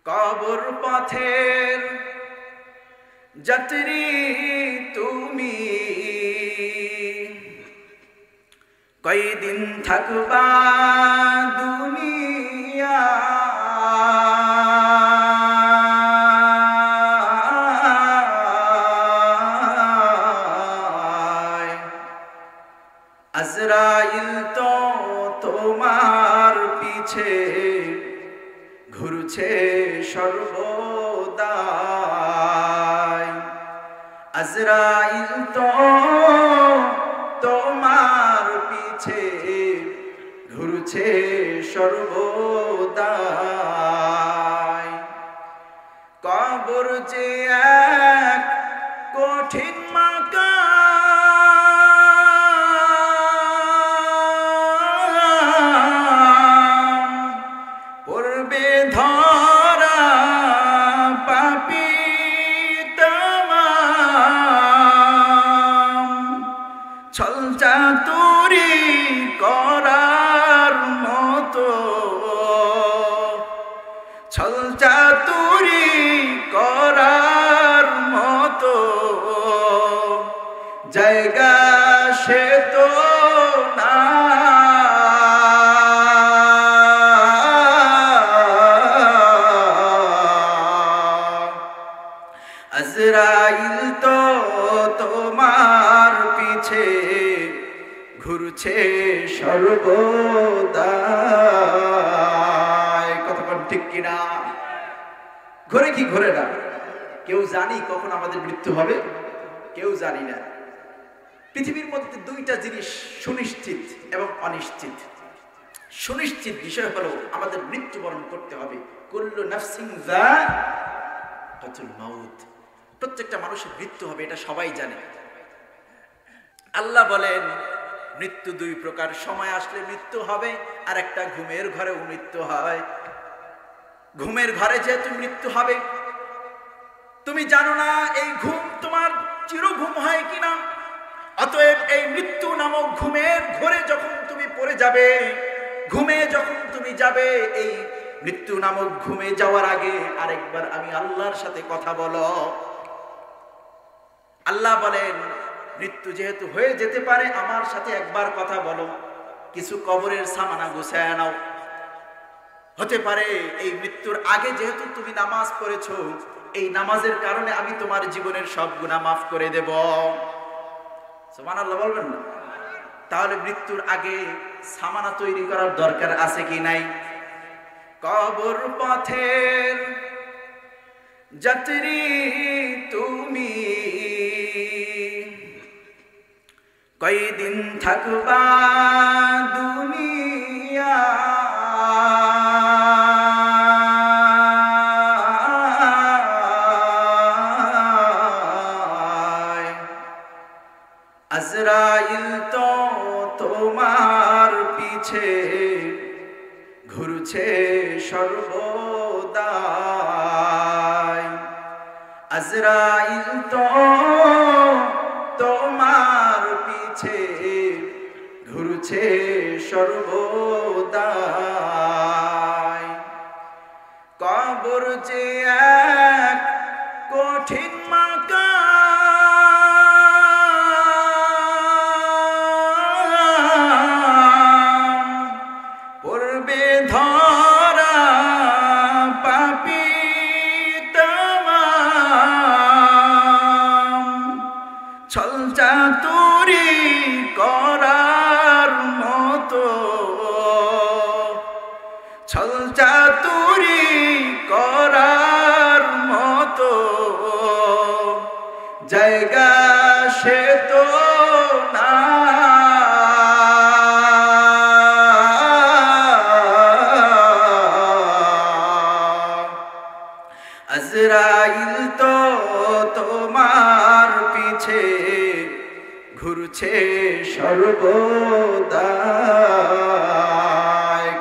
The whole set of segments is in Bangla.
কবর পথের যাত্রী তুমি, কয়দিন থাকবা দুনিয়া। আজরাইল তো তোমার পিছে ঘুরছে সর্বদাই। আজরাইল তো তোমার পিছে ঘুরছে সর্বদাই। কবর যে এক কঠিন মাকাম, পড়বে ধরা পাপী তামাম। ছলচাতুরি করার মতো, ছলচাতুরি করার মতো জায়গা সে তো না। আজরাইল তো তোমার পিছে ঘুরছে সর্বদাই। কতক্ষণ ঠিক কিনা? ঘুরে কি ঘুরে না? কেউ জানি কখন আমাদের মৃত্যু হবে? কেউ জানি না। পৃথিবীর মধ্যে দুইটা জিনিস সুনিশ্চিত এবং অনিশ্চিত। সুনিশ্চিত বিষয় হলো আমাদের মৃত্যুবরণ করতে হবে। কুল্লু নাফসিন যায়কাতুল মাউত, প্রত্যেকটা মানুষের মৃত্যু হবে, এটা সবাই জানে। আল্লাহ বলেন মৃত্যু দুই প্রকার, সময় আসলে মৃত্যু হবে, আর একটা ঘুমের ঘরেও মৃত্যু হয়। ঘুমের ঘরে যেহেতু মৃত্যু হবে, তুমি জানো না এই ঘুম তোমার চিরঘুম হয় কিনা। অতএব এই মৃত্যু নামক ঘুমের ঘরে যখন তুমি পড়ে যাবে, ঘুমে যখন তুমি যাবে, এই মৃত্যু নামক ঘুমে যাওয়ার আগে আরেকবার আমি আল্লাহর সাথে কথা বলো। আল্লাহ বলেন মৃত্যু যেহেতু হয়ে যেতে পারে, আমার সাথে একবার কথা বলো, কিছু কবরের সামানা গুছায় নাও। হতে পারে এই মৃত্যুর আগে যেহেতু তুমি নামাজ পড়েছো, এই নামাজের কারণে আমি তোমার জীবনের সব গুনাহ মাফ করে দেব। সুবহানাল্লাহ বলবেন না? তাহলে মৃত্যুর আগে সামানা তৈরি করার দরকার আছে কি নাই? কবর পথের যাত্রী তুমি, কয়দিন থাকবা দুনিয়া। আজরাইল তো তোমার পিছে ঘুরছে সর্বদাই। আজরাইল তো তোমার পিছে ঘুরছে সর্বদাই। কবর যে এক কঠিন মাকাম, পড়বে ধরা পাপী তামাম। ছলচাতুরি করার মতো, ছলচাতুরি করার মতো জায়গা সে তো না। আজরাইল তো তোমার পিছে ঘুরছে সর্বদাই।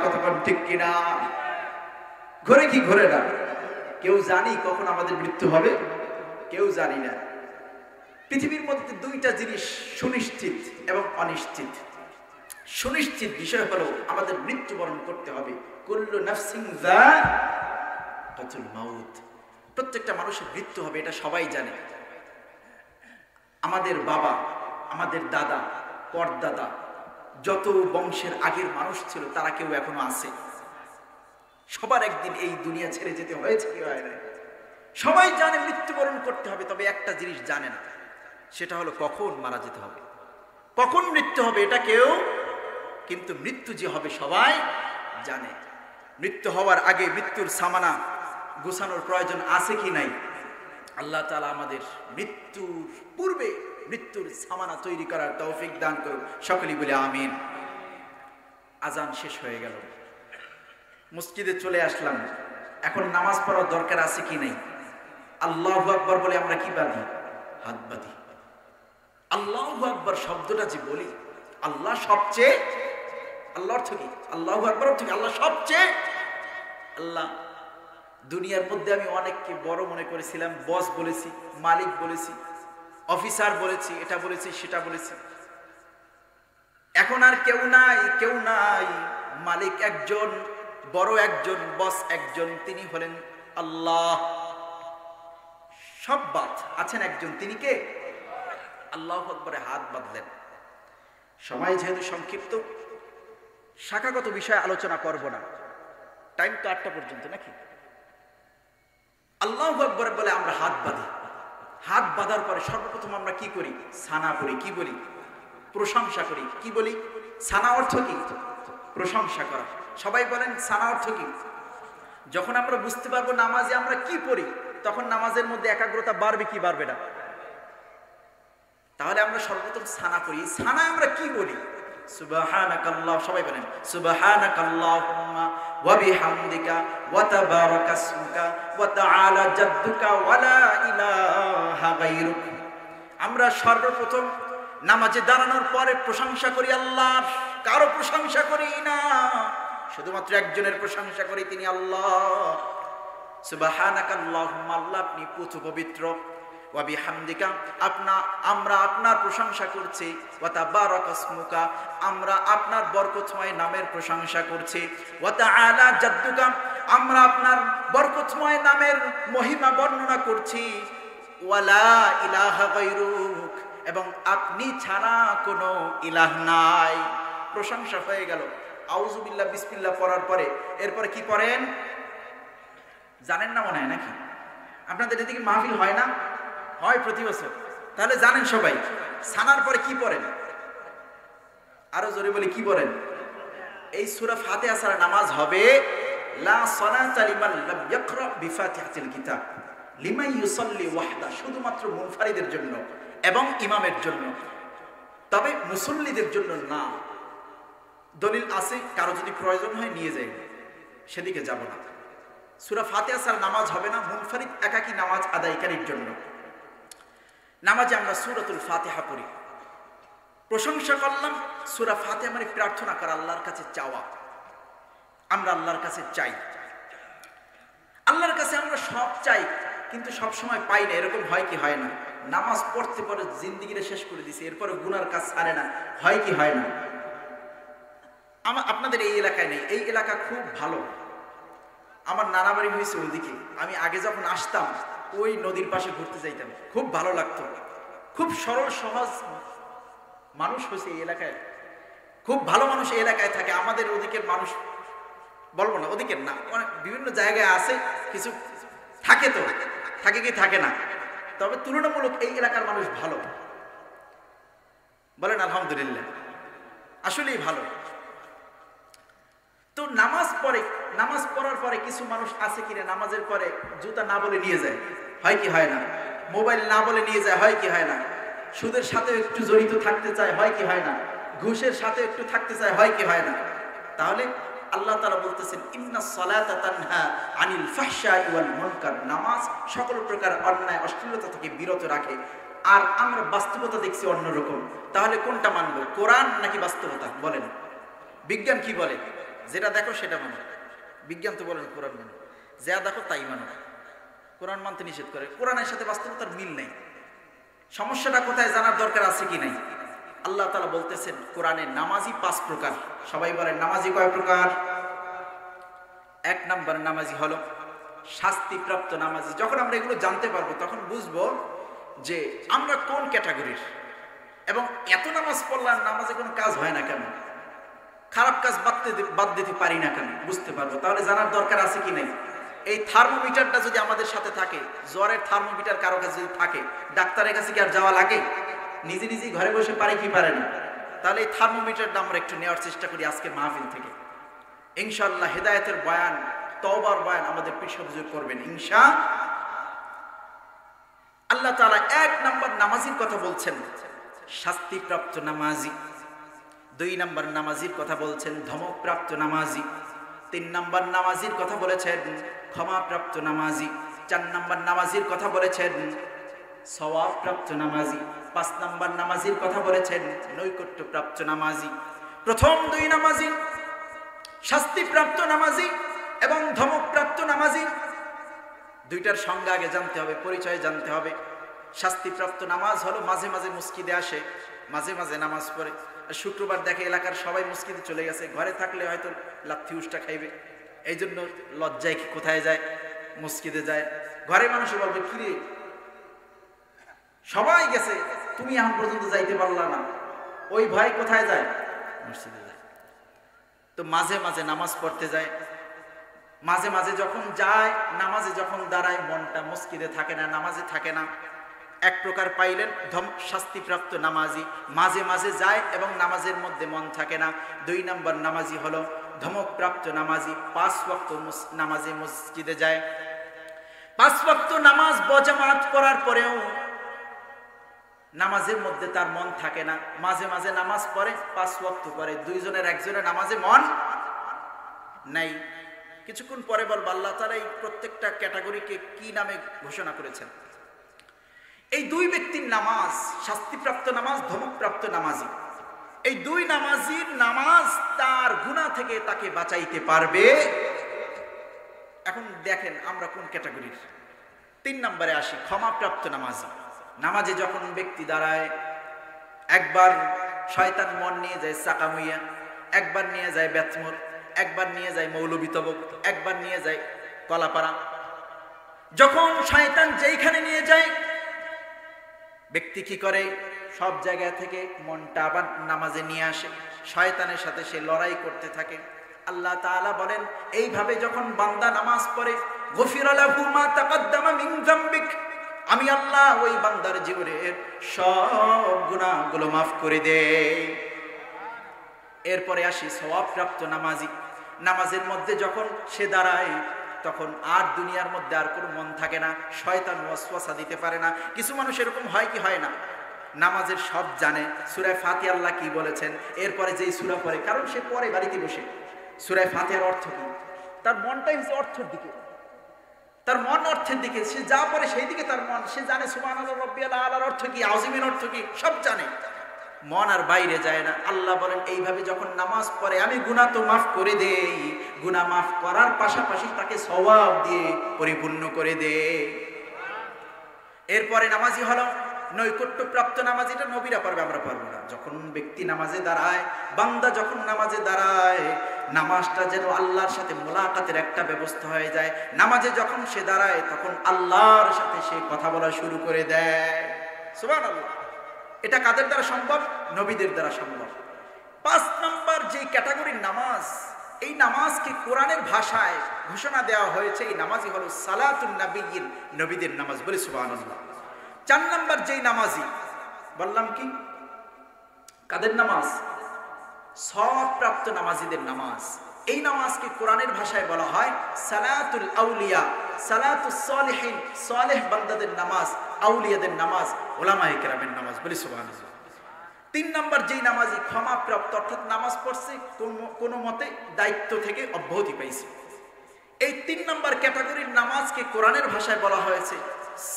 কতক্ষণ ঠিক কিনা? ঘুরে কি ঘুরে না? কেউ জানি কখন আমাদের মৃত্যু হবে? কেউ জানি না। পৃথিবীর মধ্যে দুইটা জিনিস সুনিশ্চিত এবং অনিশ্চিত। সুনিশ্চিত বিষয় হলো আমাদের মৃত্যুবরণ করতে হবে। কুল্লু নাফসিন যাক্কাতুল মাউত, প্রত্যেকটা মানুষের মৃত্যু হবে, এটা সবাই জানে। আমাদের বাবা, আমাদের দাদা, পরদাদা, যত বংশের আগের মানুষ ছিল তারা কেউ এখনো আছে। সবার একদিন এই দুনিয়া ছেড়ে যেতে হয়েছে কি হয় না? সবাই জানে মৃত্যুবরণ করতে হবে, তবে একটা জিনিস জানে না, সেটা হলো কখন মারা যেতে হবে, কখন মৃত্যু হবে, এটা কেউ, কিন্তু মৃত্যু যে হবে সবাই জানে। মৃত্যু হওয়ার আগে মৃত্যুর সামানা গোছানোর প্রয়োজন আছে কি নাই? আল্লাহ তাআলা আমাদের মৃত্যুর পূর্বে মৃত্যুর সামানা তৈরি করার তৌফিক দান করুন, সকলেই বলে আমিন। আজান শেষ হয়ে গেল, মসজিদে চলে আসলাম, এখন নামাজ পড়ার দরকার আছে কি নাই? আল্লাহু আকবার বলে আমরা কি বাঁধি? হাত বাঁধি। আল্লাহু আকবার শব্দটা যে বলি, আল্লাহ সবচেয়ে, আল্লাহ অর্থ কি? আল্লাহু আকবার অর্থ কি? আল্লাহ সবচেয়ে। আল্লাহ, দুনিয়ার মধ্যে আমি অনেককে বড় মনে করেছিলাম, বস বলেছি, মালিক বলেছি, অফিসার বলেছি, এটা বলেছি, সেটা বলেছি। এখন আর কেউ নাই, কেউ নাই। মালিক একজন, বড় একজন, বস একজন, তিনি হলেন আল্লাহ। সব বাদ আছেন একজন, তিনি কে? আল্লাহু আকবারে হাত বাঁধলেন। সময় যেহেতু সংক্ষিপ্ত, শাখাগত বিষয়ে আলোচনা করব না, টাইম তো 8টা পর্যন্ত নাকি? আল্লাহু আকবার বলে আমরা হাত বাঁধি। হাত বাঁধার পরে সর্বপ্রথম আমরা কি করি? সানা করি। কি বলি? প্রশংসা করি। কি বলি? সানা অর্থ কি? প্রশংসা করা। সবাই বলেন সানা অর্থ কি? যখন আমরা বুঝতে পারবো নামাজে আমরা কি পড়ি, তখন নামাজের মধ্যে একাগ্রতা বাড়বে কি বাড়বে না? তাহলে আমরা সর্বপ্রথম সানা করি। সানা আমরা কি বলি? সুবহানাকাল্লাহ, সবাই বলেন সুবহানাকাল্লাহুম্মা ওয়া বিহামদিকা ওয়া তাবারাকা ইসমুকা ওয়া তাআলা জাদ্দুকা ওয়া লা ইলাহা গায়রুক। আমরা সর্বপ্রথম নামাজে দাঁড়ানোর পরে প্রশংসা করি আল্লাহর, কারো প্রশংসা করি না, শুধুমাত্র একজনের প্রশংসা করি, তিনি আল্লাহ। সুবহানাকাল্লাহুম্মা, আল্লাহ আপনি পূত পবিত্র, ওয়া বিহামদিকা, আমরা আপনার প্রশংসা করছি, ওয়া তাবারাকা ইসমুকা, আমরা আপনার বরকতময় নামের প্রশংসা করছি, ওয়া তাআলা জাদ্দুকা, আমরা আপনার বরকতময় নামের মহিমা বর্ণনা করছি, ওয়া লা ইলাহা গায়রুক, এবং আপনি ছাড়া কোনো ইলাহ নাই। প্রশংসা হয়ে গেল। আউযুবিল্লাহ বিসমিল্লাহ পড়ার পরে এরপরে কি পড়েন জানেন না মনে হয় নাকি? আপনাদের এদিকে মাহফিল হয় না? হয় প্রতি বছর, তাহলে জানেন সবাই। সানার পরে কি পড়েন? আরো জোরে বলি কি পড়েন? এই সূরা ফাতিহা ছাড়া নামাজ হবে লা সালাতা লিমান লাম ইয়াকরা বিফাতিহাতিল কিতাব লিমান ইউসাল্লি ওয়াহদা, শুধুমাত্র মুনফারিদের জন্য এবং ইমামের জন্য, তবে মুসল্লিদের জন্য না। দলিল আছে, কারো যদি প্রয়োজন হয় নিয়ে যাই, সেদিকে যাব না। সূরা ফাতিহা ছাড়া নামাজ হবে না, মুনফারিদ একাকী নামাজ আদায়কারীর জন্য। নামাজে আমরা সূরাতুল ফাতিহা পড়ি, প্রশংসা করলাম। সূরা ফাতিহা মানে প্রার্থনা করা, আল্লাহর কাছে চাওয়া। আমরা আল্লাহর কাছে চাই, আল্লাহর কাছে আমরা সব চাই, কিন্তু সব সময় পাই না। এরকম হয় কি হয় না? নামাজ পড়তে পড়ে জিন্দিগিটা শেষ করে দিছি, এরপরে গুনার কাজ ছাড়ে না, হয় কি হয় না? আপনাদের এই এলাকায় নেই, এই এলাকা খুব ভালো। আমার নানা বাড়ি হয়েছে ওইদিকে। আমি আগে যখন আসতাম ওই নদীর পাশে ঘুরতে যাইতাম, খুব ভালো লাগতো। খুব সরল সহজ মানুষ হয়েছে এই এলাকায়, খুব ভালো মানুষ এই এলাকায় থাকে। আমাদের ওদিকের মানুষ বলবো না, ওদিকের না, অনেক বিভিন্ন জায়গায় আছে, কিছু থাকে, তো থাকে কি থাকে না, তবে তুলনামূলক এই এলাকার মানুষ ভালো। বলেন আলহামদুলিল্লাহ, আসলেই ভালো। তো নামাজ পড়ে, নামাজ পড়ার পরে কিছু মানুষ আছে কিনা নামাজের পরে জুতা না বলে নিয়ে যায়, হয় কি হয় না? মোবাইল না বলে নিয়ে যায়, হয় কি হয় না? সুদের সাথে একটু জড়িত থাকতে চায়, হয় কি হয় না? ঘুষের সাথে একটু থাকতে চায়, হয় কি হয় না? তাহলে আল্লাহ তাআলা বলতেছেন ইন্নাস সালাতা তানহা আনিল ফাহশাই ওয়াল মুনকার, নামাজ সকল প্রকার অন্যায় অশ্লীলতা থেকে বিরত রাখে। আর আমরা বাস্তবতা দেখছি অন্যরকম। তাহলে কোনটা মানবো, কোরআন নাকি বাস্তবতা? বলেন, বিজ্ঞান কি বলে? যেটা দেখো সেটা মানো। বিজ্ঞান তো বলেন কোরআন মানো, যা দেখো তাই মানো। কোরআন মানতে নিষেধ করে, কোরআনের সাথে বাস্তবতার মিল নেই। সমস্যাটা কোথায় জানার দরকার আছে কি নাই? আল্লাহ তাআলা বলতেছেন কোরআনে নামাজি 5 প্রকার। সবাই বলেন নামাজি কয় প্রকার? 1 নম্বর নামাজি হলো শাস্তিপ্রাপ্ত নামাজি। যখন আমরা এগুলো জানতে পারবো তখন বুঝবো যে আমরা কোন ক্যাটাগরির, এবং এত নামাজ পড়লাম নামাজে কোনো কাজ হয় না কেন, খারাপ কাজ বাদ দিতে পারি না কেন, বুঝতে পারবো। তাহলে জানার দরকার আছে কি নাই? এই থার্মোমিটারটা যদি আমাদের সাথে থাকে, জ্বরের থার্মোমিটার কারো কাছে যদি থাকে, ডাক্তারের কাছে কি আর যাওয়া লাগে? নিজে নিজেই ঘরে বসে পারে কি পারে না? তাহলে এই থার্মোমিটারটা আমরা একটু নেওয়ার চেষ্টা করি আজকে মাহফিল থেকে। ইনশাআল্লাহ হেদায়েতের বয়ান, তওবার বয়ান আমাদের পীর হুজুর করবেন ইনশা আল্লাহ তাআলা। 1 নম্বর নামাজির কথা বলছেন শাস্তিপ্রাপ্ত নামাজি, 2 নম্বর নামাজির কথা বলছেন ধমকপ্রাপ্ত নামাজি, 3 নম্বর নামাজির কথা বলেছেন ক্ষমাপ্রাপ্ত নামাজি, 4 নম্বর নামাজির কথা বলেছেন সওয়াবপ্রাপ্ত নামাজি, 5 নম্বর নামাজির কথা বলেছেন নৈকট্যপ্রাপ্ত নামাজি। প্রথম 2 নামাজি শাস্তিপ্রাপ্ত নামাজি এবং ধমকপ্রাপ্ত নামাজি, দুইটার সংজ্ঞা আগে জানতে হবে, পরিচয় জানতে হবে। শাস্তিপ্রাপ্ত নামাজ হলো মাঝে মাঝে মসজিদে আসে, মাঝে মাঝে নামাজ পড়ে, শুক্রবার দেখে এলাকার সবাই মসজিদে চলে গেছে, ঘরে থাকলে হয়তো লাথি উষ্টা খাইবে, এই জন্য লজ্জায় কি কোথায় যায়, মসজিদে যায়। ঘরে মানুষে বলবে কিরে সবাই গেছে তুমি এখন পর্যন্ত যাইতে পারলা না, ওই ভয় কোথায় যায়, মসজিদে যায়। তো মাঝে মাঝে নামাজ পড়তে যায়, মাঝে মাঝে যখন যায় নামাজে যখন দাঁড়ায় মনটা মসজিদে থাকে না, নামাজে থাকে না। এক প্রকার পাইলেন শাস্তিপ্রাপ্ত নামাজি, মাঝে মাঝে যায় এবং নামাজের মধ্যে মন থাকে না। 2 নম্বর নামাজি হলো ধমকপ্রাপ্ত নামাজি, 5 ওয়াক্ত নামাজে মসজিদে যায়, 5 ওয়াক্ত নামাজ বজামাত করার পরেও নামাজের মধ্যে তার মন থাকে না, মাঝে মাঝে নামাজ পড়ে, 5 ওয়াক্ত পরে 2 জনের একজনের নামাজে মন নাই। কিছুক্ষণ পরে বলবো আল্লাহ তাআলা এই প্রত্যেকটা ক্যাটাগরিকে কি নামে ঘোষণা করেছেন। এই 2 ব্যক্তির নামাজ, শাস্তিপ্রাপ্ত নামাজ, ধমকপ্রাপ্ত নামাজি, এই 2 নামাজির নামাজ তার গুনাহ থেকে তাকে বাঁচাইতে পারবে। এখন দেখেন আমরা কোন ক্যাটাগরির। 3 নম্বরে আসি, ক্ষমাপ্রাপ্ত নামাজি। নামাজে যখন ব্যক্তি দাঁড়ায়, একবার শয়তান মন নিয়ে যায় চাকামুইয়া, একবার নিয়ে যায় বেতমোর, একবার নিয়ে যায় মৌলবী তবক, একবার নিয়ে যায় কলাপাড়া। যখন শয়তান যেইখানে নিয়ে যায় ব্যক্তি কি করে, সব জায়গা থেকে মনটা আবার নামাজে নিয়ে আসে, শয়তানের সাথে সে লড়াই করতে থাকে। আল্লাহ তাআলা বলেন এইভাবে যখন বান্দা নামাজ পড়ে, গফিরা লাহু মা তাকাদ্দামা মিন যামবিক, আমি আল্লাহ ওই বান্দার জীবনের সব গুনাহগুলো মাফ করে দেই। এরপরে আসি সওয়াবপ্রাপ্ত নামাজি। নামাজের মধ্যে যখন সে দাঁড়ায় তখন আর দুনিয়ার মধ্যে আর কোনো মন থাকে না, শয়তান ওয়াসওয়াসা দিতে পারে না। কিছু মানুষ এরকম হয় কি হয় না, নামাজের সব জানে, সূরা ফাতিহা আল্লাহ কি বলেছেন, এরপরে যেই সূরা পড়ে, কারণ সে পড়ে বাড়িতে বসে, সূরা ফাতিহার অর্থ কি, তার মনটাই হচ্ছে অর্থের দিকে, তার মন অর্থের দিকে, সে যা পড়ে সেই দিকে তার মন, সে জানে সুবহানাল্লাহ রাব্বিয়াল আলার অর্থ কি, আযীমের অর্থ কি, সব জানে, মন আর বাইরে যায় না। আল্লাহ বলেন এইভাবে যখন নামাজ পড়ে আমি গুনাহ তো মাফ করে দেই, গুনাহ মাফ করার পাশাপাশি তাকে সওয়াব দিয়ে পরিপূর্ণ করে দেই। এরপরে নামাজি হলো নৈকট্যপ্রাপ্ত নামাজ, এটা নবীরা পারবে, আমরা পারবো না। যখন ব্যক্তি নামাজে দাঁড়ায়, বান্দা যখন নামাজে দাঁড়ায়, নামাজটা যেন আল্লাহর সাথে মোলাকাতের একটা ব্যবস্থা হয়ে যায়। নামাজে যখন সে দাঁড়ায় তখন আল্লাহর সাথে সে কথা বলা শুরু করে দেয়। সুবহানাল্লাহ। এটা কাদের দ্বারা সম্ভব? নবীদের দ্বারা সম্ভব। 5 নম্বর যে ক্যাটাগরির নামাজ, এই নামাজকে কোরআনের ভাষায় ঘোষণা দেওয়া হয়েছে, এই নামাজই হলো সালাতুন নবিয়্যিন, নবীদের নামাজ, বলে সুবহানাল্লাহ। 4 নম্বর যেই নামাজি বললাম কি, কাদের নামাজ? সওয়াবপ্রাপ্ত নামাজিদের নামাজ। এই নামাজকে কোরআনের ভাষায় বলা হয় সালাতুল আউলিয়া, সালাতুস সালিহিন, সালেহ বান্দাদের নামাজ, আউলিয়াদের নামাজ, উলামায়ে কেরামের নামাজ, বলি সুবহানাল্লাহ। 3 নম্বর যেই নামাজি ক্ষমাপ্রাপ্ত, অর্থাৎ নামাজ পড়ছে কোনো মতে দায়িত্ব থেকে অব্যাহতি পাইছে, এই 3 নম্বর ক্যাটাগরির নামাজকে কোরআনের ভাষায় বলা হয়েছে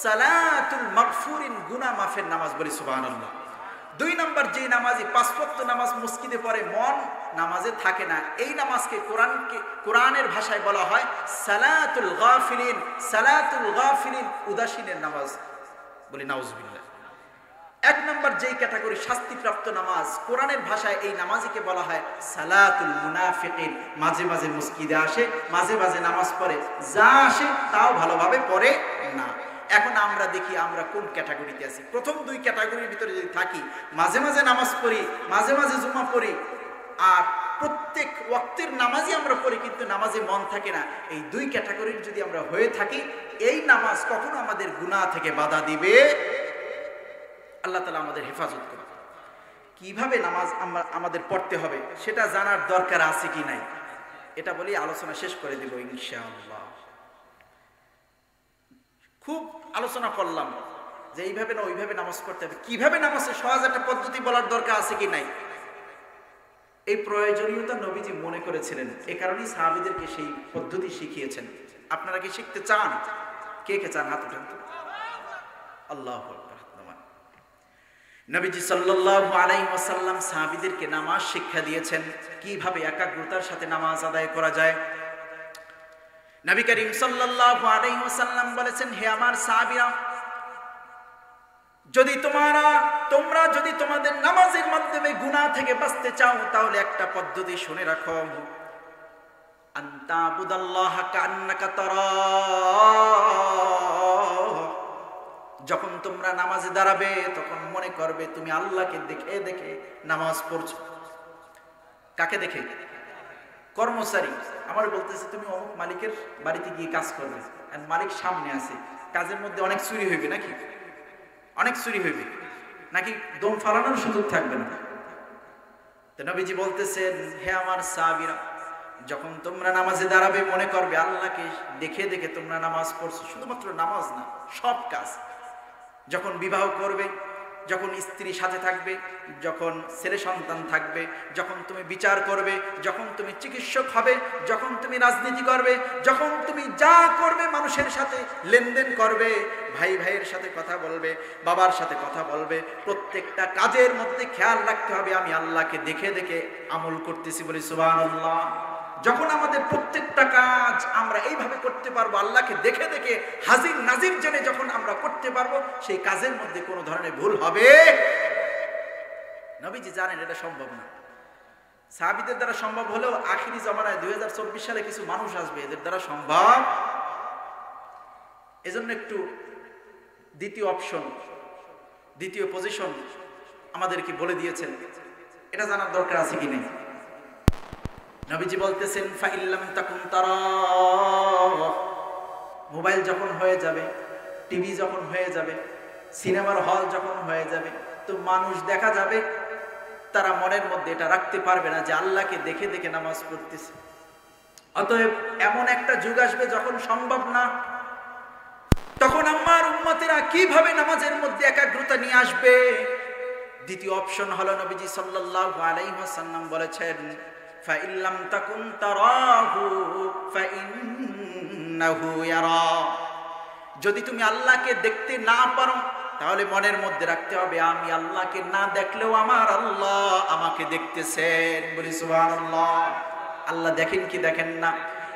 সালাতুল মাগফুরিন, গুনাহ মাফের নামাজ, বলি সুবহানাল্লাহ। 2 নম্বর যে নামাজি 5 ওয়াক্ত নামাজ মসজিদে পড়ে, মন নামাজে থাকে না, এই নামাজকে কোরআনের ভাষায় বলা হয় সালাতুল গাফিলিন, সালাতুল গাফিলিন, উদাসীনের নামাজ, বলি নাউজুবিল্লাহ। এক নম্বর যেই ক্যাটাগরি শাস্তিপ্রাপ্ত নামাজ, কোরআনের ভাষায় এই নামাজকে বলা হয় সালাতুল মুনাফিকিন। মাঝে মাঝে মসজিদে আসে, মাঝে মাঝে নামাজ পড়ে, যা আসে তাও ভালোভাবে পড়ে না। এখন আমরা দেখি আমরা কোন ক্যাটাগরিতে আছি। প্রথম দুই ক্যাটাগরির ভিতরে যদি থাকি, মাঝে মাঝে নামাজ পড়ি, মাঝে মাঝে জুমা পড়ি, আর প্রত্যেক ওয়াক্তের নামাজই আমরা পড়ি, কিন্তু নামাজে মন থাকে না, এই দুই ক্যাটাগরির যদি আমরা হয়ে থাকি, এই নামাজ কখনো আমাদের গুনাহ থেকে বাধা দিবে, আল্লাহ তাআলা আমাদের হেফাজত করবে। কিভাবে নামাজ আমাদের পড়তে হবে সেটা জানার দরকার আছে কি নাই, এটা বলি আলোচনা শেষ করে দেব ইনশাআল্লাহ। খুব আলোচনা করলাম যে এইভাবে না ওইভাবে নামাজ পড়তে হবে, কিভাবে নামাজের সহজ একটা পদ্ধতি বলার দরকার আছে কি নাই, এই প্রয়োজনীয়তা নবীজি মনে করেছিলেন। এ কারণেই সাহাবীদেরকে সেই পদ্ধতি শিখিয়েছেন। আপনারা কি শিখতে চান? কে কে চান হাত উঠান। আল্লাহু আকবার। নবীজি সাল্লাল্লাহু আলাইহি ওয়াসাল্লাম সাহাবীদেরকে নামাজ শিক্ষা দিয়েছেন, কিভাবে একাগ্রতার সাথে নামাজ আদায় করা যায়। নবী করিম সাল্লাল্লাহু আলাইহি ওয়াসাল্লাম বলেছেন, হে আমার সাহাবীরা, যদি তোমরা যদি তোমাদের নামাজের মাধ্যমে গুনাহ থেকে বাঁচতে চাও, তাহলে একটা পদ্ধতি শুনে রাখো, আনতা বুদাল্লাহা কান্নাকা তারাহ। যখন তোমরা নামাজে দাঁড়াবে তখন মনে করবে তুমি আল্লাহকে দেখে দেখে নামাজ পড়ছো। কাকে দেখে? কর্মচারী আমার বলতেছে তুমি অমুক মালিকের বাড়িতে গিয়ে কাজ করবে, আর মালিক সামনে আছে, কাজের মধ্যে অনেক চুরি হইবে নাকি? অনেক চুরি হইবে নাকি? দম ফালানোর সুযোগ থাকবে না। তো নবীজি বলতেছেন, হে আমার সাহাবীরা, যখন তোমরা নামাজে দাঁড়াবে মনে করবে আল্লাহকে দেখে দেখে তোমরা নামাজ পড়ছো। শুধুমাত্র নামাজ না, সব কাজ। যখন বিবাহ করবে, যখন স্ত্রী সাথে থাকবে, যখন ছেলে সন্তান থাকবে, যখন তুমি বিচার করবে, যখন তুমি চিকিৎসক হবে, যখন তুমি রাজনীতি করবে, যখন তুমি যা করবে, মানুষের সাথে লেনদেন করবে, ভাই ভাইয়ের সাথে কথা বলবে, বাবার সাথে কথা বলবে, প্রত্যেকটা কাজের মধ্যে খেয়াল রাখতে হবে আমি আল্লাহকে দেখে দেখে আমল করতেছি বলি সুবহানাল্লাহ। যখন আমাদের প্রত্যেকটা কাজ আমরা এইভাবে করতে পারবো, আল্লাহকে দেখে দেখে হাজির নাজির জেনে যখন আমরা করতে পারবো, সেই কাজের মধ্যে কোনো ধরনের ভুল হবে। নবীজি জানেন এটা সম্ভব না। সাহাবীদের দ্বারা সম্ভব হলেও আখিরি জামানায় 2024 সালে কিছু মানুষ আসবে, এদের দ্বারা সম্ভব। এজন্য একটু দ্বিতীয় অপশন, দ্বিতীয় পজিশন আমাদেরকে বলে দিয়েছেন, এটা জানার দরকার আছে কি নেই। নবীজি বলতেছেন, ফাইল্লাম তাকুন তারা, মোবাইল যখন হয়ে যাবে, টিভি যখন হয়ে যাবে, সিনেমার হল যখন হয়ে যাবে, তো মানুষ দেখা যাবে, তারা মনের মধ্যে এটা রাখতে পারবে না যে আল্লাহকে দেখে দেখে নামাজ পড়তেছে। অতএব এমন একটা যুগ আসবে যখন সম্ভব না, তখন আমার উম্মতেরা কিভাবে নামাজের মধ্যে একাগ্রতা নিয়ে আসবে? দ্বিতীয় অপশন হলো নবীজি সাল্লাল্লাহু আলাইহি ওয়াসাল্লাম বলেছেন, ফাইল্লাম তাকুন তারাহু ফাইন্নাহু ইয়ারা। যদি তুমি আল্লাহকে দেখতে না পারো, তাহলে মনের মধ্যে রাখতে হবে আমি আল্লাহকে না দেখলেও আমার আল্লাহ আমাকে দেখতেছেন বলি সুবহানাল্লাহ। আল্লাহ দেখেন কি দেখেন না?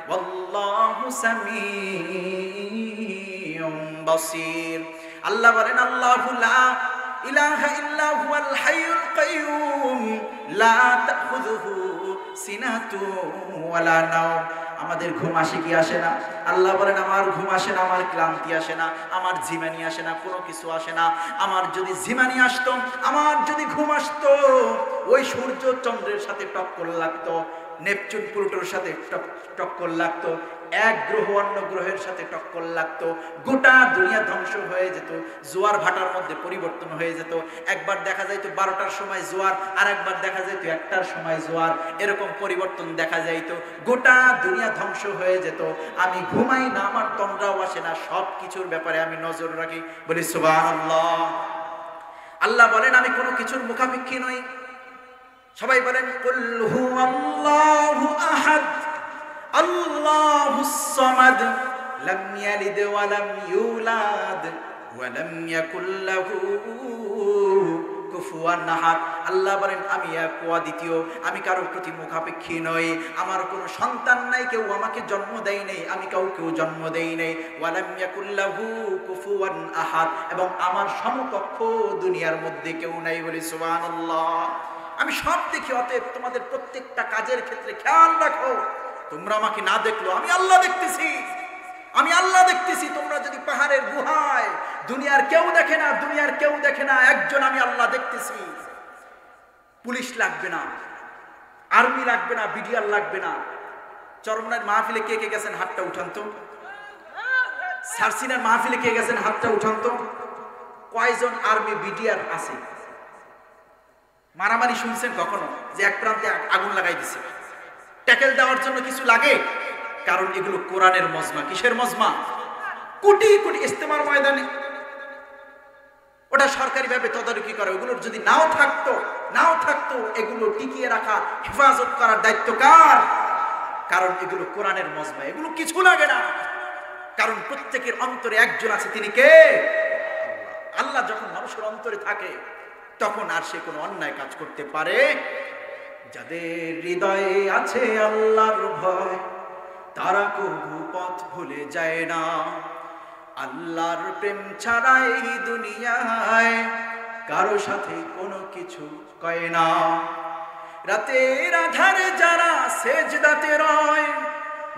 ওয়াল্লাহু সামিউম বাসীর। আল্লাহ বলেন, আল্লাহু লা ইলাহা ইল্লা হুয়াল হাইয়ুল কাইয়ুম লা তাখুযুহু সিনাতুন ওয়ালা নাওম। আমাদের ঘুম আসে কি আসে না? আল্লাহ বলেন, আমার ঘুম আসে না, আমার ক্লান্তি আসে না, আমার ঝিমানি আসে না, কোনো কিছু আসে না। আমার যদি ঝিমানি আসতো, আমার যদি ঘুম আসতো, ওই সূর্য চন্দ্রের সাথে টক্কর লাগতো, নেপচুন প্লুটোর সাথে টক্কর লাগতো, এক গ্রহ অন্য গ্রহের সাথে টক্কর লাগতো, গোটা দুনিয়া ধ্বংস হয়ে যেত, জোয়ার ভাটার মধ্যে পরিবর্তন হয়ে যেত। একবার দেখা যাইতো 12টার সময় জোয়ার, আর একবার দেখা যাইতো 1টার সময় জোয়ার, এরকম পরিবর্তন দেখা যাইতো, গোটা দুনিয়া ধ্বংস হয়ে যেত। আমি ঘুমাই না, আমার তন্দ্রাও আসে না, সব কিছুর ব্যাপারে আমি নজর রাখি বলি সুবহানাল্লাহ। আল্লাহ বলেন, আমি কোনো কিছুর মুখাপেক্ষী নই। সবাই বলেন, কুল হুয়াল্লাহু আহাদ আল্লাহুস সামাদ লাম ইয়ালিদ ওয়া লাম ইউলাদ ওয়া লাম ইয়াকুল লাহু কুফুয়ান আহাদ। আল্লাহ বলেন আমি এক ও দ্বিতীয়, আমি কারোর প্রতি মুখাপেক্ষী নই, আমার কোনো সন্তান নাই, কেউ আমাকে জন্ম দেয় নাই, আমি কাউকেও জন্ম দেই নাই। ওয়ালাম ইয়াকুল লাহু কুফুয়ান আহাদ, এবং আমার সমকক্ষ দুনিয়ার মধ্যে কেউ নাই, বলি সুবহানাল্লাহ। আমি সব দেখি, অতএব তোমাদের প্রত্যেকটা কাজের ক্ষেত্রে খেয়াল রাখো, তোমরা আমাকে না দেখলো আমি আল্লাহ দেখতেছি, আমি আল্লাহ দেখতেছি। তোমরা যদি পাহাড়ের গুহায়, দুনিয়ার কেউ দেখে না, দুনিয়ার কেউ দেখে না, একজন আমি আল্লাহ দেখতেছি। পুলিশ লাগবে না, আর্মি লাগবে না, বিডিআর লাগবে না। চরমনার মাহফিলে কে কে গেছেন হাতটা উঠান তো। সারসিনার মাহফিলে কে গেছেন হাতটা উঠান তো। কয়জন আর্মি বিডিআর আছে? মারামারি শুনছেন কখনো যে এক প্রান্তে আগুন লাগাই দিছে? ট্যাকেল দেওয়ার জন্য কিছু লাগে? কারণ এগুলো কোরআনের মজমা। কিসের মজমা? কোটি কোটি ইস্তেমার ময়দানে ওটা সরকারি ভাবে তদারকি করে। ওগুলোর যদি নাও থাকতো এগুলো টিকিয়ে রাখা, হেফাজত করার দায়িত্ব কার? কারণ এগুলো কোরআনের মজমা, এগুলো কিছু লাগে না। কারণ প্রত্যেকের অন্তরে একজন আছে, তিনি কে? আল্লাহ। যখন মানুষের অন্তরে থাকে তখন আর সে কোনো অন্যায় কাজ করতে পারে। যাদের হৃদয়ে আছে আল্লাহর ভয়, তারা কবু পথ ভুলে যায় না। আল্লাহর প্রেম ছাড়া এই দুনিয়ায় কারো সাথে কোনো কিছু কয় না। রাতের আধারে যারা সেজদাতে রয়,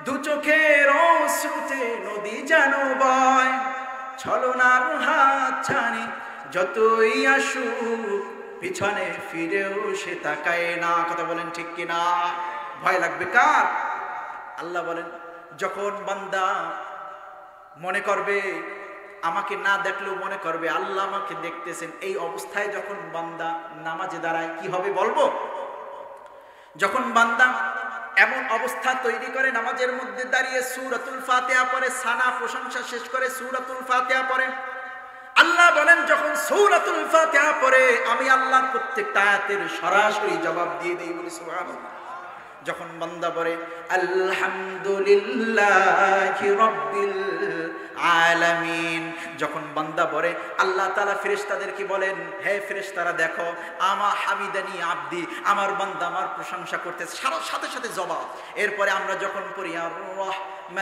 দু চোখের অশ্রুতে নদী যেন বয়। ছলনার হাত ছানি যতই আসুক, পিছনে ফিরেও সে তাকায় না। কথা বলেন ঠিক কিনা? ভয় লাগবে কার? আল্লাহ বলেন যখন বান্দা মনে করবে, আমাকে না দেখলেও মনে করবে আল্লাহ আমাকে দেখতেছেন, এই অবস্থায় যখন বান্দা নামাজে দাঁড়ায় কি হবে বলবো? যখন বান্দা এমন অবস্থা তৈরি করে নামাজের মধ্যে দাঁড়িয়ে সূরাতুল ফাতিহা পড়ে, সানা প্রশংসা শেষ করে সূরাতুল ফাতিহা পড়ে, আল্লাহ বলেন যখন সূরাতুল ফাতিহা পড়ে আমি আল্লাহর প্রত্যেকটা আয়াতের সরাসরি জবাব দিয়ে দেই, বলি সুবহানাল্লাহ। যখন বান্দা পড়ে আলহামদুলিল্লাহি রাব্বিল আলামিন, যখন বান্দা পড়ে আল্লাহ তাআলা ফেরেশতাদেরকে বলেন, হে ফেরেশতারা দেখো আমা হামিদানি আব্দি, আমার বান্দা আমার প্রশংসা করতেছে, সাথে সাথে জবাব। এরপরে আমরা যখন পড়ি আর রহমানির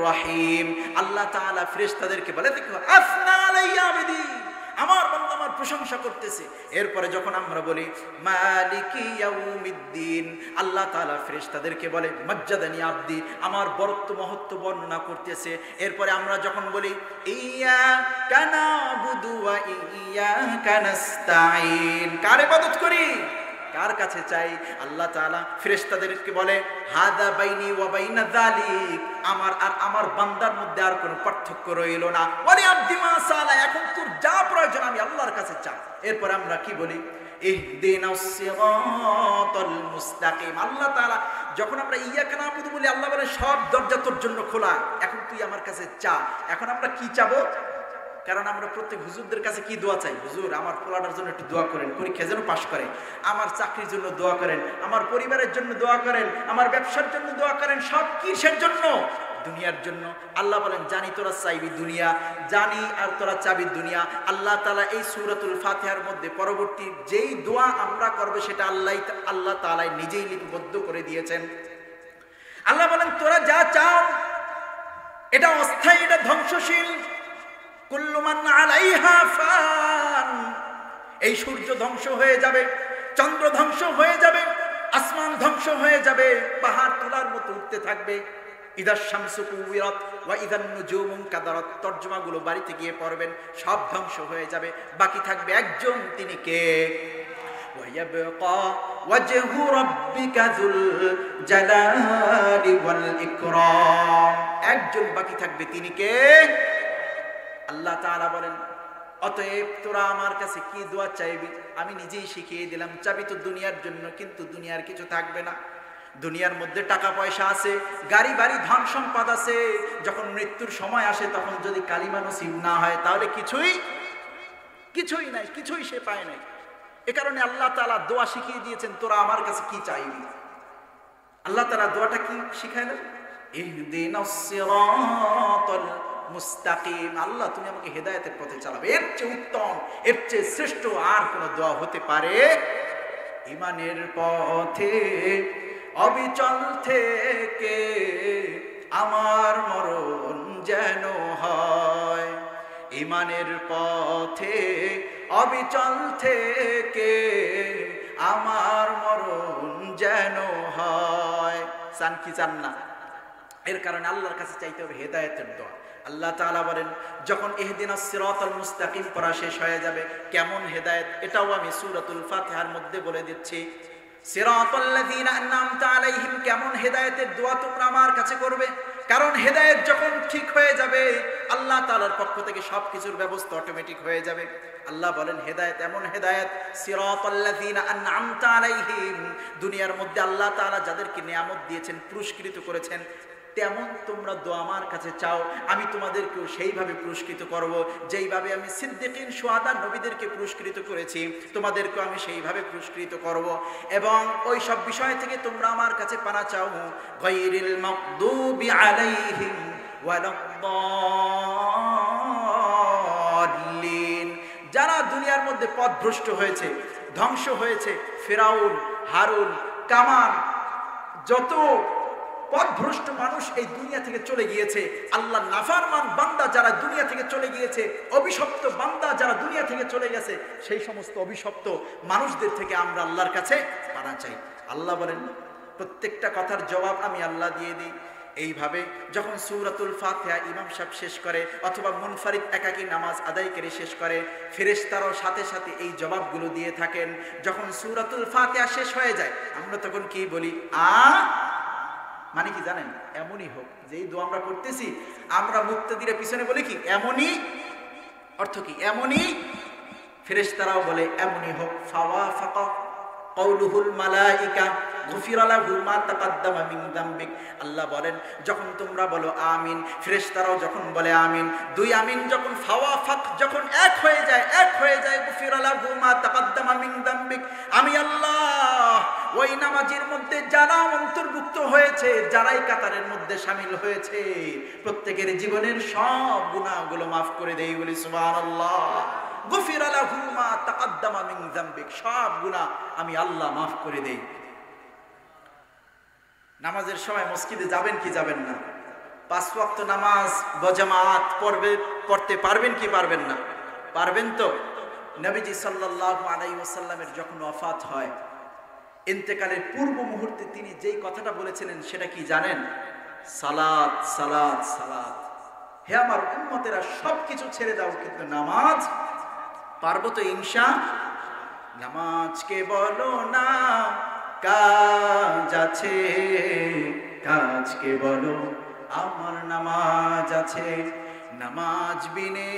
রহিম, আল্লাহ তাআলা ফেরেশতাদেরকে বলে দেখো আসনা আলাইয়া আবদি, আমার বান্দা আমার প্রশংসা করতেছে। এরপরে যখন আমরা বলি মালিকি ইয়াউমিদ্দিন, আল্লাহ তাআলা ফেরেশতাদেরকে বলে মাজ্জাদানি আব্দি, আমার বরত্ব মহত্ব বর্ণনা করতেছে। এরপরে আমরা যখন বলি ইয়্যাকা না'বুদু ওয়া ইয়্যাকা নাস্তাঈন, কার ইবাদত করি, কার কাছে চাই, আল্লাহ তাআলা ফেরেশতাদেরকে বলে হাদা বাইনি ওয়া বাইনা যালিক, আমার আর আমার বান্দার মধ্যে আর কোনো পার্থক্য রইল না। ওয়ালি আব্দি মা সালা, এখন তোর যা প্রয়োজন আমি আল্লাহর কাছে চাই। এরপর আমরা কি বলি ইহদিনাস সিরাতাল মুস্তাকিম, আল্লাহ তাআলা যখন আমরা ইয়্যাকা না'বুদু বলি আল্লাহ বলে সব দরজা তোর জন্য খোলা, এখন তুই আমার কাছে চা। এখন আমরা কি চাবো? কারণ আমরা প্রত্যেক হুজুরদের কাছে কি দোয়া চাই, হুজুর আমার পোলাটার জন্য একটু দোয়া করেন, পরীক্ষা যেন পাশ করে, আমার চাকরির জন্য দোয়া করেন, আমার পরিবারের জন্য দোয়া করেন, আমার ব্যবসার জন্য দোয়া করেন। সব কিসের জন্য? দুনিয়ার জন্য। আল্লাহ বলেন জানি তোরা চাইবি দুনিয়া, জানি আর তোরা চাবি দুনিয়া। আল্লাহ তাআলা এই সূরাতুল ফাতিহার মধ্যে পরবর্তী যেই দোয়া আমরা করব সেটা আল্লাহ তাআলা নিজেই লিপিবদ্ধ করে দিয়েছেন। আল্লাহ বলেন তোরা যা চাও এটা অস্থায়ী, এটা ধ্বংসশীল। কুল্লু মান আলাইহা ফান, এই সূর্য ধ্বংস হয়ে যাবে, চন্দ্র ধ্বংস হয়ে যাবে, আসমান ধ্বংস হয়ে যাবে, পাহাড় তুলার মতো উঠতে থাকবে। ইদাশ শামসু কুওয়িরাত ওয়া ইদান নুজুমু কাদারাত, তরজমাগুলো বাড়িতে গিয়ে পড়বেন, সব ধ্বংস হয়ে যাবে, বাকি থাকবে একজন, তিনি কে? ওয়া ইয়াবকা ওয়াজহু রাব্বিকা যুল জালালি ওয়াল ইকরাম, একজন বাকি থাকবে, তিনি কে? আল্লাহ তাআলা বলেন অতএব তোরা আমার কাছে কি দোয়া চাইবি আমি নিজেই শিখিয়ে দিলাম। চাবি তো দুনিয়ার জন্য, কিন্তু দুনিয়ার কিছু থাকবে না। দুনিয়ার মধ্যে টাকা পয়সা আছে, গাড়ি বাড়ি ধন সম্পদ আছে, যখন মৃত্যুর সময় আসে তখন যদি কালিমা নসিব না হয় তাহলে কিছুই নাই, কিছুই সে পায় নাই। এ কারণে আল্লাহ তাআলা দোয়া শিখিয়ে দিয়েছেন তোরা আমার কাছে কি চাইবি। আল্লাহ তাআলা দোয়াটা কি শিখাইলেন? ইহদিনাস সিরাতাল মুস্তাকিম। আল্লাহ তুমি আমাকে হেদায়েতের পথে চালাবে, এর চেয়ে উত্তম, এর চেয়ে শ্রেষ্ঠ আর কোন দোয়া হতে পারে? ইমানের পথে অবিচল থেকে আমার মরণ যেন হয়, ইমানের পথে অবিচল থেকে আমার মরণ যেন হয়। চান কি চান না? এর কারণে আল্লাহর কাছে চাইতে হবে হেদায়েতের দোয়া। আল্লাহ তাআলা বলেন, যখন ইহদিনাস সিরাতাল মুস্তাকিম পড়া শেষ হয়ে যাবে, কেমন হেদায়েত এটাও আমি সূরাতুল ফাতিহার মধ্যে বলে দিচ্ছি। সিরাতাল্লাযীনা আন'আমতা আলাইহিম, কেমন হেদায়েতের দোয়া তোমরা আমার কাছে করবে। কারণ হেদায়েত যখন ঠিক হয়ে যাবে, আল্লাহ তাআলার পক্ষ থেকে সবকিছুর ব্যবস্থা অটোমেটিক হয়ে যাবে। আল্লাহ বলেন হেদায়েত এমন হেদায়েত, সিরাতাল্লাযীনা আন'আমতা আলাইহিম, দুনিয়ার মধ্যে আল্লাহ তাআলা যাদেরকে নিয়ামত দিয়েছেন, পুরস্কৃত করেছেন, তেমন তোমরা দোয়া আমার কাছে চাও, আমি তোমাদেরকেও সেইভাবে পুরস্কৃত করব। যেইভাবে আমি সিদ্দিকিন, শুহাদা, নবীদেরকে পুরস্কৃত করেছি, তোমাদেরকেও আমি সেইভাবে পুরস্কৃত করব। এবং ওই সব বিষয় থেকে তোমরা আমার কাছে পানা চাও, গায়রিল মাগদুবি আলাইহিম ওয়ালাদ-দাল্লিন, যারা দুনিয়ার মধ্যে পথভ্রষ্ট হয়েছে, ধ্বংস হয়েছে, ফিরাউন, হারুন, কামান, যত পথভ্রষ্ট মানুষ এই দুনিয়া থেকে চলে গিয়েছে, আল্লাহ নাফরমান বান্দা যারা দুনিয়া থেকে চলে গিয়েছে, অভিশপ্ত বান্দা যারা দুনিয়া থেকে চলে গেছে, সেই সমস্ত অভিশপ্ত মানুষদের থেকে আমরা আল্লাহর কাছে পানা চাই। আল্লাহ বলেন প্রত্যেকটা কথার জবাব আমি আল্লাহ দিয়ে দিই। এইভাবে যখন সূরাতুল ফাতিহা ইমাম সাহেব শেষ করে অথবা মুনফারিদ একাকী নামাজ আদায় করে শেষ করে, ফেরেশতারাও সাথে সাথে এই জবাবগুলো দিয়ে থাকেন। যখন সূরাতুল ফাতিহা শেষ হয়ে যায়, আমরা তখন কি বলি? মানে কি জানেন? এমনই হোক। যেই দোয়া আমরা করতেছি, আমরা মুক্তাদিরের পিছনে বলি কি এমনই। অর্থ কি? এমনই। ফেরেশতারাও বলে এমনই হোক। ফাওয়াফাকা কাউলুহুল মালাইকা গুফিরা লাহু মা তাকাদ্দামা মিন যামবিক। আল্লাহ বলেন যখন তোমরা বলো আমিন, ফেরেশতারাও যখন বলে আমিন, দুই আমিন যখন ফাওয়াফাক, যখন এক হয়ে যায়, এক হয়ে যায়, গুফিরা লাহু মা তাকাদ্দামা মিন যামবিক, আমি আল্লাহ ওই নামাজের মধ্যে যারা অন্তর্ভুক্ত হয়েছে, যারাই কাতারের মধ্যে শামিল হয়েছে, প্রত্যেকের জীবনের সব গুনাহগুলো মাফ করে দেই। বলি সুবহানাল্লাহ। গুফিরা লাহু মা তাকাদ্দামা মিন যামবিক, সব গুনাহ আমি আল্লাহ মাফ করে দেই। নামাজের সময় মসজিদে যাবেন কি যাবেন না? 5 ওয়াক্ত নামাজ বজামাত পড়তে পারবেন কি পারবেন না? পারবেন তো? নবীজি সাল্লাল্লাহু আলাইহি ওয়াসাল্লামের যখন ওয়াফাত হয়, ইন্তেকালের পূর্ব মুহূর্তে তিনি যেই কথাটা বলেছিলেন সেটা কি জানেন? সালাত, সালাত, সালাত। হে আমার উম্মতেরা, সবকিছু ছেড়ে দাও, কিন্তু নামাজ পারবো তো ইনশাআল্লাহ? নামাজকে বলো না কাজ আছে, কাজকে বলো আমার নামাজ আছে। নামাজ বিনে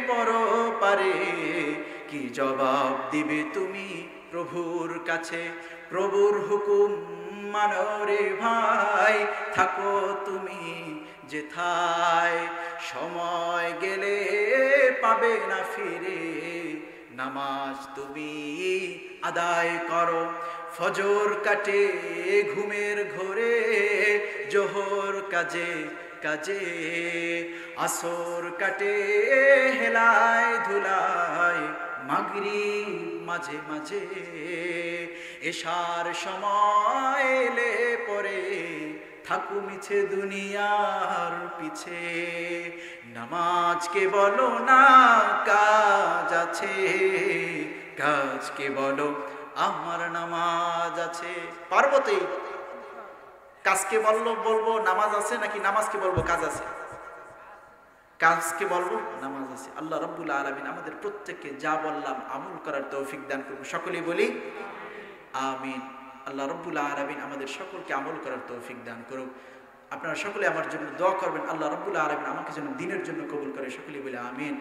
পরপারে কি জবাব দিবে তুমি প্রভুর কাছে? প্রভুর হুকুম মানো রে ভাই, থাকো তুমি যেথায়, সময় গেলে পাবে না ফিরে। নামাজ তুমি আদায় করো, ফজর কাটে ঘুমের ঘোরে, জোহর কাজে কাজে, আসর কাটে হেলায় ধুলায়, মাগরিব মাঝে মাঝে, এশার সময় এলে পরে থাকু মিছে দুনিয়ার পিছে। নামাজকে বলো না কাজ আছে, কাজকে বলো আমার নামাজ আছে। পার্বতী কাজকে বলবো নামাজ আছে, নাকি নামাজকে বলবো কাজ আছে? কাজকে বলবো নামাজ আছে। আল্লাহ রাব্বুল আলামিন আমাদের প্রত্যেককে যা বললাম আমল করার তৌফিক দান করুন। সকলেই বলি আমিন। আল্লাহ রাব্বুল আলামিন আমাদের সকলকে আমল করার তৌফিক দান করুন। আপনারা সকলে আমার জন্য দোয়া করবেন, আল্লাহ রাব্বুল আলামিন আমাকে যেন দ্বীনের জন্য কবুল করে। সকলেই বলি আমিন।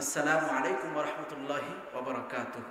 আসসালামু আলাইকুম ওয়া রাহমাতুল্লাহি ওয়া বারাকাতুহু।